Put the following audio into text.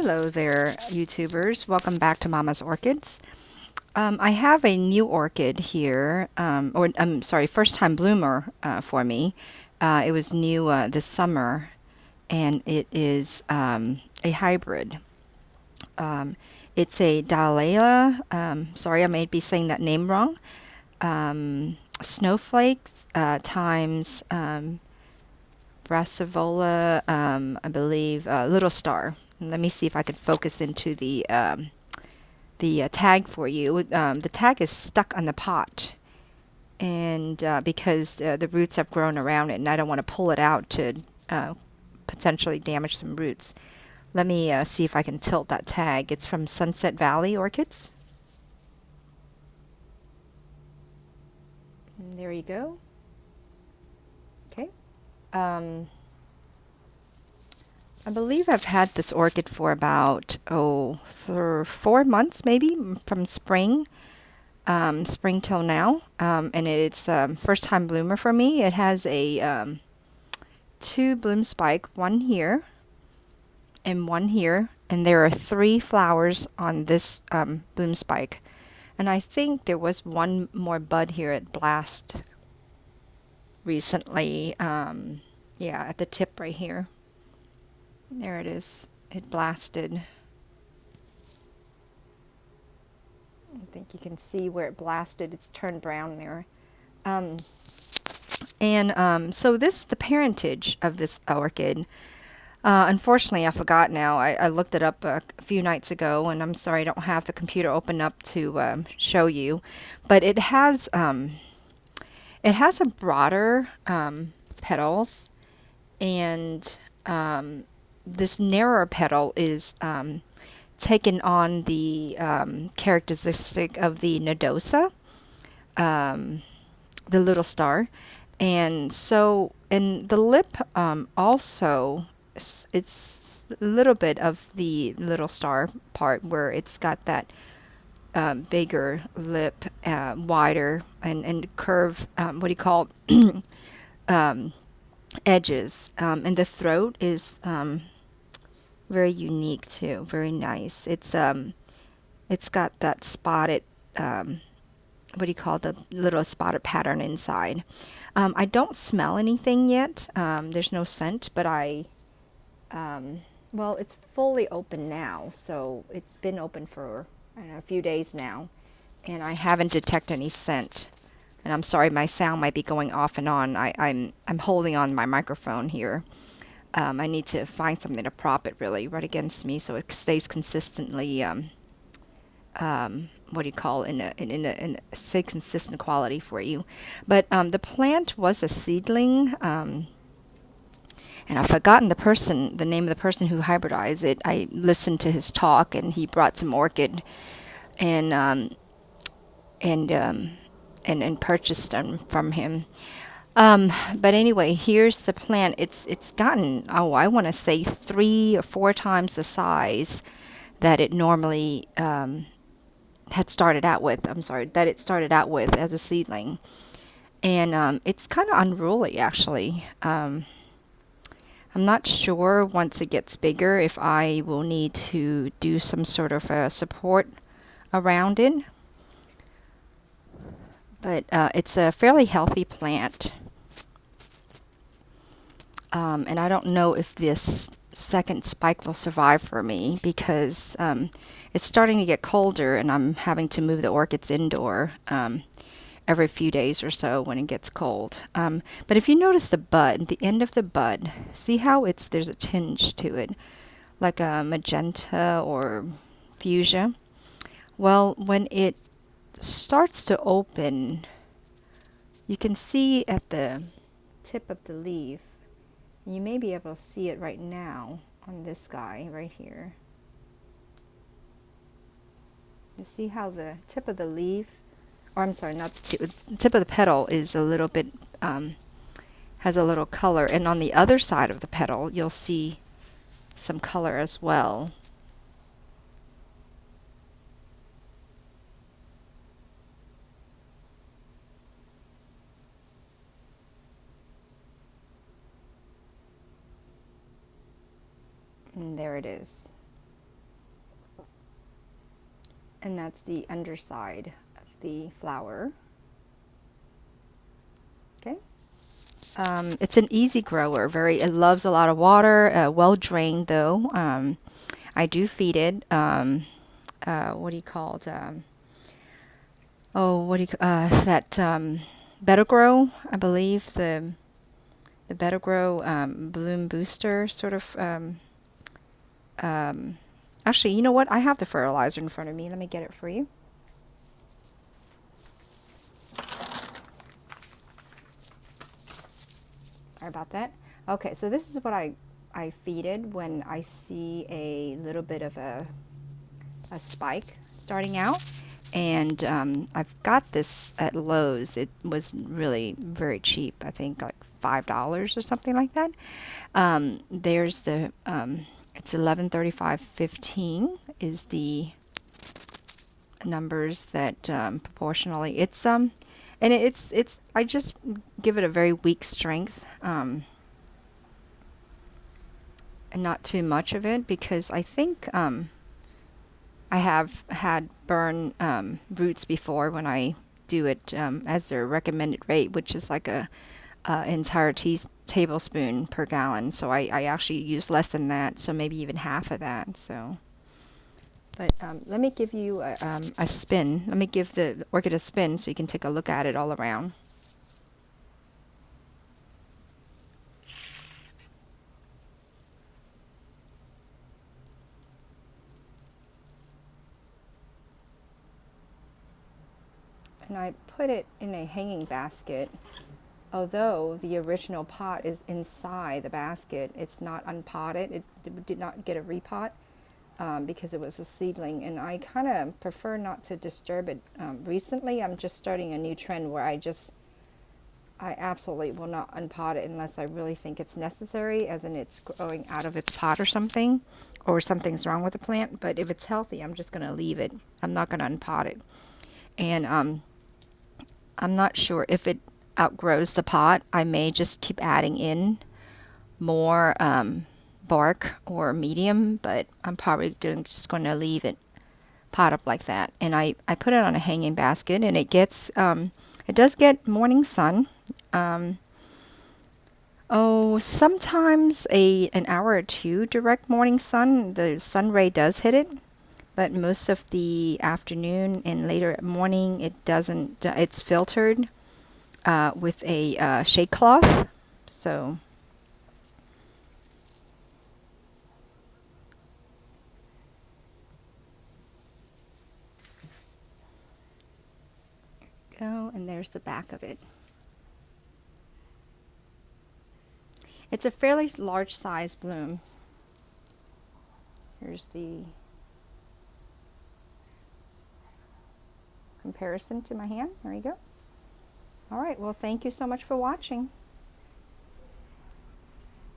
Hello there, YouTubers. Welcome back to Mama's Orchids. I have a new orchid here, or I'm sorry, first time bloomer for me. It was new this summer, and it is a hybrid. Um, it's a Dahlia. Sorry, I may be saying that name wrong. Snowflake times Brassavola, I believe, Little Star. Let me see if I could focus into the tag for you. The tag is stuck on the pot, and because the roots have grown around it, and I don't want to pull it out to potentially damage some roots. Let me see if I can tilt that tag. It's from Sunset Valley Orchids. And there you go. Okay. I believe I've had this orchid for about 4 months, maybe from spring till now, and it's first time bloomer for me. It has a two bloom spike, one here and one here, and there are three flowers on this bloom spike, and I think there was one more bud here at Blast recently. Yeah, at the tip right here. There it is. It blasted. I think you can see where it blasted. It's turned brown there. So this, the parentage of this orchid, unfortunately I forgot now. I looked it up a few nights ago, and I'm sorry I don't have the computer open up to show you. But it has a broader petals, and this narrower petal is taken on the characteristic of the nodosa, the little star. And so, and the lip also, it's a little bit of the little star part where it's got that bigger lip, wider and curve, what do you call it? Edges. And the throat is very unique too, very nice. It's got that spotted, what do you call the little spotted pattern inside. I don't smell anything yet. There's no scent, but well, it's fully open now, so it's been open for I don't know, a few days now, and I haven't detected any scent. And I'm sorry, my sound might be going off and on. I'm holding on my microphone here. I need to find something to prop it really right against me so it stays consistently. What do you call in a say consistent quality for you? But the plant was a seedling, and I've forgotten the name of the person who hybridized it. I listened to his talk, and he brought some orchid, and and purchased them from him. But anyway, here's the plant. It's gotten, oh, I want to say 3 or 4 times the size that it normally had started out with. I'm sorry, that it started out with as a seedling, and it's kind of unruly actually. I'm not sure once it gets bigger if I will need to do some sort of support around it. But it's a fairly healthy plant. And I don't know if this second spike will survive for me because it's starting to get colder, and I'm having to move the orchids indoor every few days or so when it gets cold. But if you notice the bud, the end of the bud, see how there's a tinge to it, like a magenta or fuchsia. Well, when it starts to open, you can see at the tip of the leaf. You may be able to see it right now on this guy right here. You see how the tip of the leaf, or I'm sorry, not the tip of the petal is a little bit, has a little color. And on the other side of the petal, you'll see some color as well. And there it is. And that's the underside of the flower. Okay. It's an easy grower. It loves a lot of water. Well drained though. I do feed it. What do you call it? That Better Grow? I believe the Better Grow Bloom Booster sort of. Actually, you know what? I have the fertilizer in front of me. Let me get it for you. Sorry about that. Okay, so this is what I feed it when I see a little bit of a spike starting out. And I've got this at Lowe's. It was really very cheap. I think like $5 or something like that. There's the it's 1135.15 is the numbers that proportionally and it's I just give it a very weak strength and not too much of it because I think I have had burn roots before when I do it as their recommended rate, which is like a entire tablespoon per gallon. So I actually use less than that, so maybe even half of that. So, but let me give you a spin. Let me give the orchid a spin so you can take a look at it all around. And I put it in a hanging basket. Although the original pot is inside the basket, it's not unpotted. It did not get a repot because it was a seedling, and I kind of prefer not to disturb it. Recently, I'm just starting a new trend where I absolutely will not unpot it unless I really think it's necessary, as in it's growing out of its pot or something, or something's wrong with the plant. But if it's healthy, I'm just going to leave it. I'm not going to unpot it. And I'm not sure if it outgrows the pot. I may just keep adding in more bark or medium, but I'm probably just going to leave it pot up like that. And I put it on a hanging basket, and it does get morning sun. Sometimes an hour or two direct morning sun. The sun ray does hit it, but most of the afternoon and later morning it doesn't. It's filtered with a shade cloth. So go, and there's the back of it. It's a fairly large size bloom. Here's the comparison to my hand. There you go. All right, well, thank you so much for watching.